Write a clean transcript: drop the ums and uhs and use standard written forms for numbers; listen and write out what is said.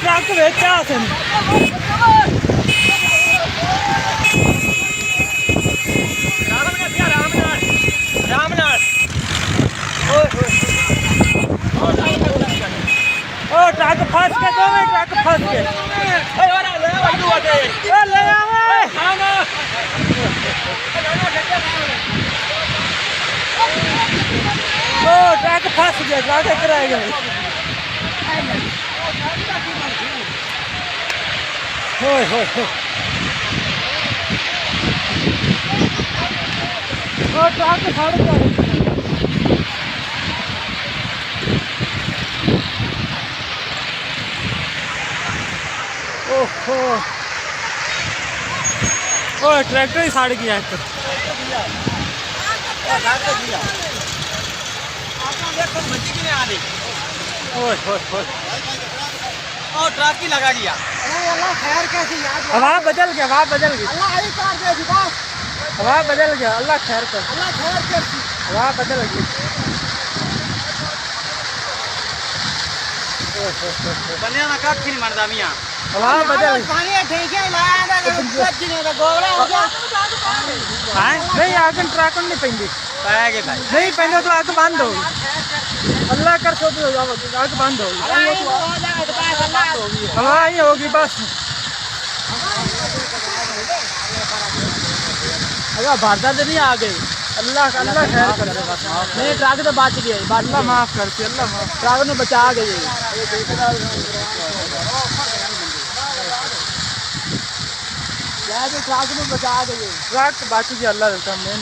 Truck बेचा truck फंस के दो में ट्रक फंस के ले ट्रक फंस गया ट्रक कराए गए ट्रक खड़ गया ट्रैक्टर ही साड़ गया ट्रक ही लगा गया। खैर कैसी हवा बदल गया हवा बदल गई हवा बदल गया अल्लाह खैर कर हवा बदल गई बनिया ना कख नहीं मारदा मियां हवा बदल नहीं आग ट्रक नहीं पेंदी नहीं पेंदा तो आग बंद हो अल्लाह कर सो आग बंद हो हवा ही होगी बस अगर भारत से नहीं आ गई अल्लाह अल्लाह खैर कर नहीं ट्रक तो बच गए अल्लाह माफ करते अल्लाह ट्रक ने बचा गए ट्रक में बचा गए ट्रक बच गया अल्लाह मेन